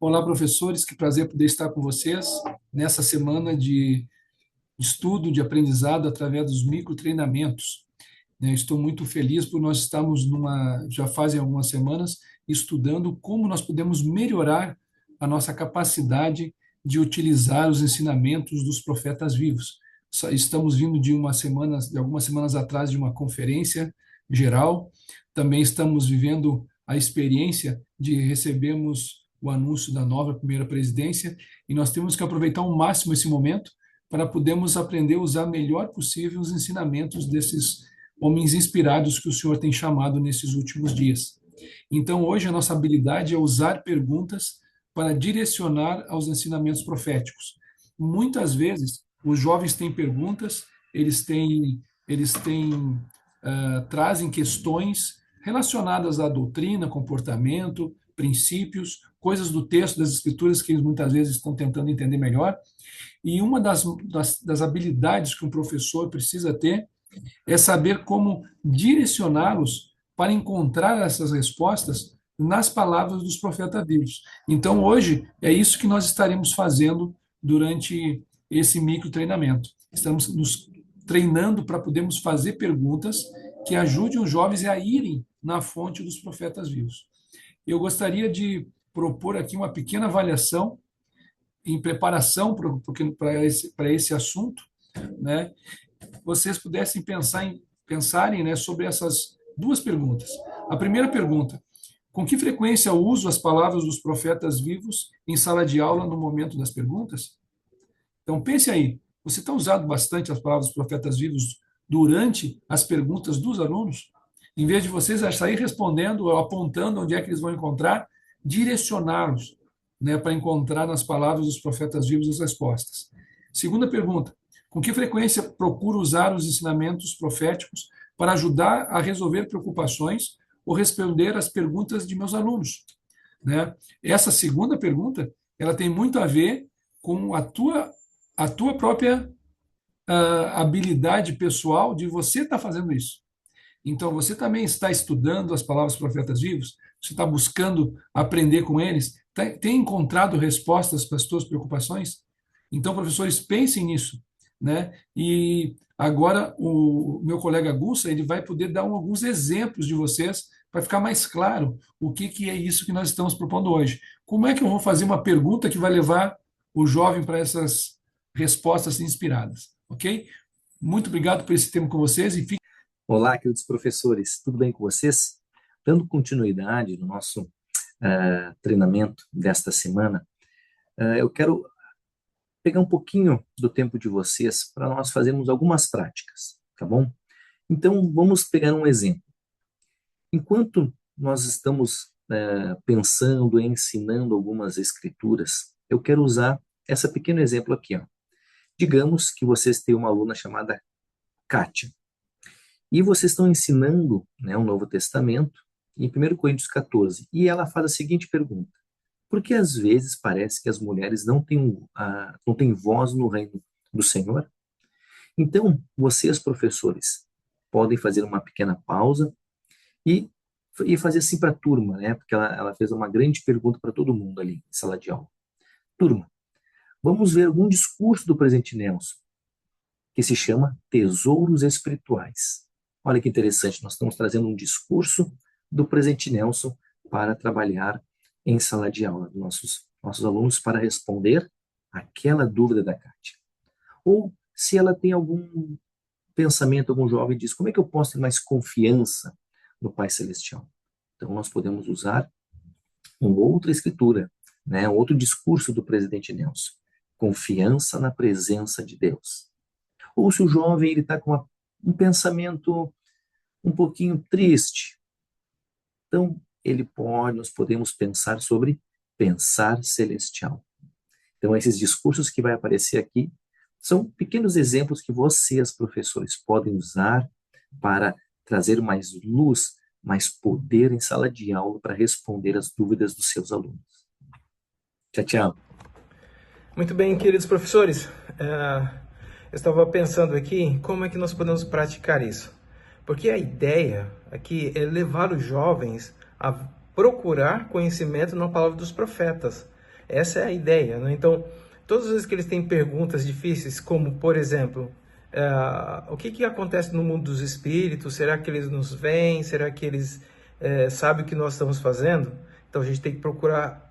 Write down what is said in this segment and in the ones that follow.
Olá, professores, que prazer poder estar com vocês nessa semana de estudo, de aprendizado através dos microtreinamentos. Estou muito feliz por nós estarmos já fazem algumas semanas, estudando como nós podemos melhorar a nossa capacidade de utilizar os ensinamentos dos profetas vivos. Estamos vindo de algumas semanas atrás de uma conferência geral, também estamos vivendo a experiência de recebermos o anúncio da nova primeira presidência, e nós temos que aproveitar ao máximo esse momento para podermos aprender a usar melhor possível os ensinamentos desses homens inspirados que o Senhor tem chamado nesses últimos dias. Então, hoje, a nossa habilidade é usar perguntas para direcionar aos ensinamentos proféticos. Muitas vezes, os jovens têm perguntas, trazem questões relacionadas à doutrina, comportamento, princípios, coisas do texto das Escrituras que eles muitas vezes estão tentando entender melhor. E uma das habilidades que um professor precisa ter é saber como direcioná-los para encontrar essas respostas nas palavras dos profetas vivos. Então, hoje, é isso que nós estaremos fazendo durante esse micro treinamento. Estamos nos treinando para podermos fazer perguntas que ajudem os jovens a irem na fonte dos profetas vivos. Eu gostaria de propor aqui uma pequena avaliação em preparação para esse assunto, né? Vocês pudessem pensarem, né, sobre essas duas perguntas. A primeira pergunta: com que frequência eu uso as palavras dos profetas vivos em sala de aula no momento das perguntas? Então pense aí, você está usando bastante as palavras dos profetas vivos durante as perguntas dos alunos? Em vez de vocês sair respondendo ou apontando onde é que eles vão encontrar, direcioná-los, né, para encontrar nas palavras dos profetas vivos as respostas. Segunda pergunta: com que frequência procuro usar os ensinamentos proféticos para ajudar a resolver preocupações ou responder às perguntas de meus alunos? Né? Essa segunda pergunta, ela tem muito a ver com a tua própria habilidade pessoal de você estar fazendo isso. Então, você também está estudando as palavras dos profetas vivos? Você está buscando aprender com eles? Tem encontrado respostas para as suas preocupações? Então, professores, pensem nisso, né? E agora o meu colega Gussa, ele vai poder dar alguns exemplos de vocês para ficar mais claro o que é isso que nós estamos propondo hoje. Como é que eu vou fazer uma pergunta que vai levar o jovem para essas respostas inspiradas, ok? Muito obrigado por esse tempo com vocês e fiquem. Olá, queridos professores, tudo bem com vocês? Dando continuidade no nosso treinamento desta semana, eu quero pegar um pouquinho do tempo de vocês para nós fazermos algumas práticas, tá bom? Então, vamos pegar um exemplo. Enquanto nós estamos pensando e ensinando algumas escrituras, eu quero usar esse pequeno exemplo aqui, ó. Digamos que vocês têm uma aluna chamada Kátia. E vocês estão ensinando, né, o Novo Testamento em 1 Coríntios 14. E ela faz a seguinte pergunta: por que às vezes parece que as mulheres não têm voz no reino do Senhor? Então, vocês, professores, podem fazer uma pequena pausa e, e fazer assim para a turma, né? Porque ela fez uma grande pergunta para todo mundo ali em sala de aula. Turma, vamos ver algum discurso do presidente Nelson, que se chama Tesouros Espirituais. Olha que interessante, nós estamos trazendo um discurso do presidente Nelson para trabalhar em sala de aula dos nossos alunos para responder aquela dúvida da Kátia. Ou se ela tem algum pensamento, algum jovem diz, como é que eu posso ter mais confiança no Pai Celestial? Então nós podemos usar uma outra escritura, né, um outro discurso do presidente Nelson. Confiança na presença de Deus. Ou se o jovem está com um pensamento um pouquinho triste, então nós podemos pensar sobre pensar celestial. Então esses discursos que vai aparecer aqui são pequenos exemplos que vocês, professores, podem usar para trazer mais luz, mais poder em sala de aula para responder as dúvidas dos seus alunos. Tchau, tchau. Muito bem, queridos professores. Eu estava pensando aqui como é que nós podemos praticar isso. Porque a ideia aqui é levar os jovens a procurar conhecimento na palavra dos profetas. Essa é a ideia, né? Então, todas as vezes que eles têm perguntas difíceis, como, por exemplo, o que acontece no mundo dos espíritos? Será que eles nos veem? Será que eles sabem o que nós estamos fazendo? Então, a gente tem que procurar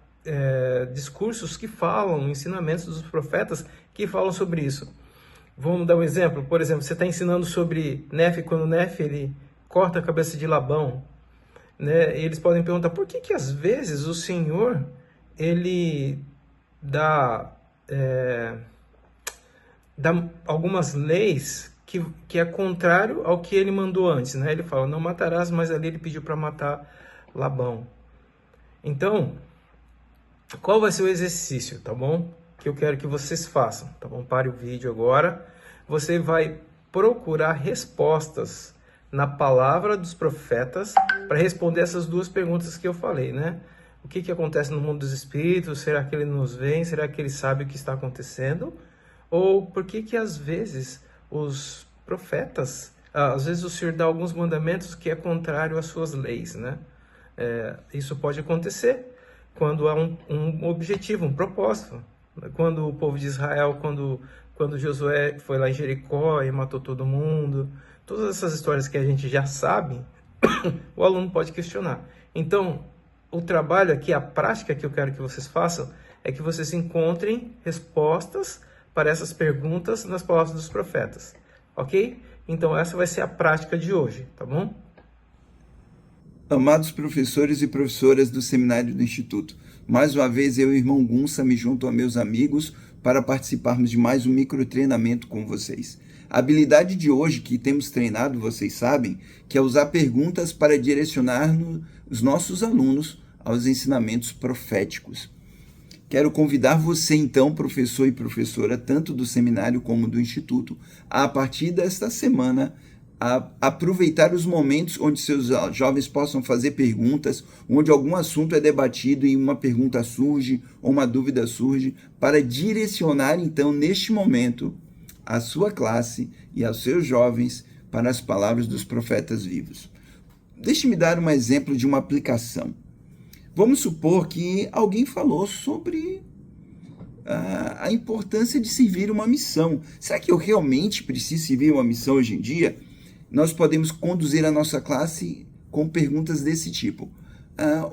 discursos que falam, ensinamentos dos profetas que falam sobre isso. Vamos dar um exemplo? Por exemplo, você está ensinando sobre Nefe, quando Nefe ele corta a cabeça de Labão, né? E eles podem perguntar, por que às vezes o Senhor ele dá algumas leis que é contrário ao que ele mandou antes, né? Ele fala, não matarás, mas ali ele pediu para matar Labão. Então, qual vai ser o exercício, tá bom? Que eu quero que vocês façam, tá bom? Pare o vídeo agora. Você vai procurar respostas na palavra dos profetas para responder essas duas perguntas que eu falei, né? O que acontece no mundo dos espíritos? Será que ele nos vê? Será que ele sabe o que está acontecendo? Ou por que às vezes os profetas, às vezes o Senhor dá alguns mandamentos que é contrário às suas leis, né? Isso pode acontecer quando há um objetivo, um propósito. Quando o povo de Israel, quando Josué foi lá em Jericó e matou todo mundo, todas essas histórias que a gente já sabe, o aluno pode questionar. Então, o trabalho aqui, a prática que eu quero que vocês façam, é que vocês encontrem respostas para essas perguntas nas palavras dos profetas, ok? Então, essa vai ser a prática de hoje, tá bom? Amados professores e professoras do Seminário do Instituto, mais uma vez eu e o irmão Gunça me junto a meus amigos para participarmos de mais um microtreinamento com vocês. A habilidade de hoje que temos treinado, vocês sabem, que é usar perguntas para direcionar os nossos alunos aos ensinamentos proféticos. Quero convidar você então, professor e professora, tanto do seminário como do Instituto, a partir desta semana, a aproveitar os momentos onde seus jovens possam fazer perguntas, onde algum assunto é debatido e uma pergunta surge ou uma dúvida surge, para direcionar então neste momento a sua classe e aos seus jovens para as palavras dos profetas vivos. Deixe-me dar um exemplo de uma aplicação. Vamos supor que alguém falou sobre a importância de servir uma missão. Será que eu realmente preciso servir uma missão hoje em dia? Nós podemos conduzir a nossa classe com perguntas desse tipo.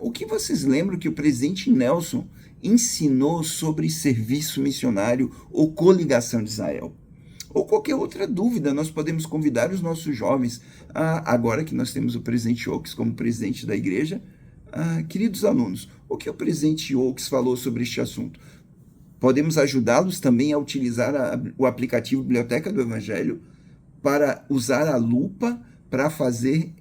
O que vocês lembram que o presidente Nelson ensinou sobre serviço missionário ou coligação de Israel? Ou qualquer outra dúvida, nós podemos convidar os nossos jovens, agora que nós temos o presidente Oaks como presidente da igreja, queridos alunos, o que o presidente Oaks falou sobre este assunto? Podemos ajudá-los também a utilizar o aplicativo Biblioteca do Evangelho para usar a lupa para fazer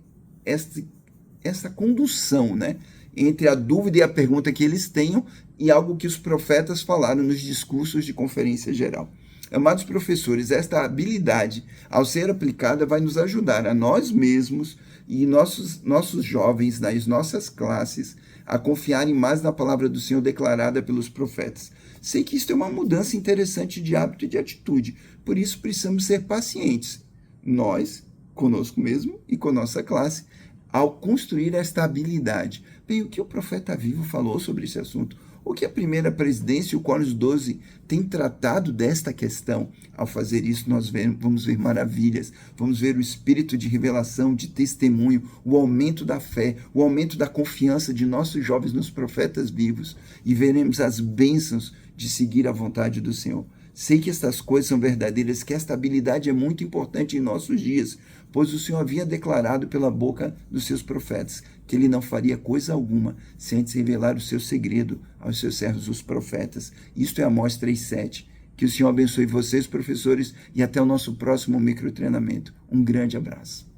essa condução, né, entre a dúvida e a pergunta que eles tenham e algo que os profetas falaram nos discursos de conferência geral. Amados professores, esta habilidade, ao ser aplicada, vai nos ajudar a nós mesmos e nossos jovens, nas nossas classes, a confiarem mais na palavra do Senhor declarada pelos profetas. Sei que isso é uma mudança interessante de hábito e de atitude, por isso precisamos ser pacientes, nós, conosco mesmo e com nossa classe, ao construir esta habilidade. Bem, o que o profeta vivo falou sobre esse assunto? O que a primeira presidência e o Quórum 12 têm tratado desta questão? Ao fazer isso, nós vamos ver maravilhas, vamos ver o espírito de revelação, de testemunho, o aumento da fé, o aumento da confiança de nossos jovens nos profetas vivos e veremos as bênçãos de seguir a vontade do Senhor. Sei que estas coisas são verdadeiras, que esta habilidade é muito importante em nossos dias, pois o Senhor havia declarado pela boca dos seus profetas que ele não faria coisa alguma sem antes revelar o seu segredo aos seus servos, os profetas. Isto é Amós 3:7. Que o Senhor abençoe vocês, professores, e até o nosso próximo microtreinamento. Um grande abraço.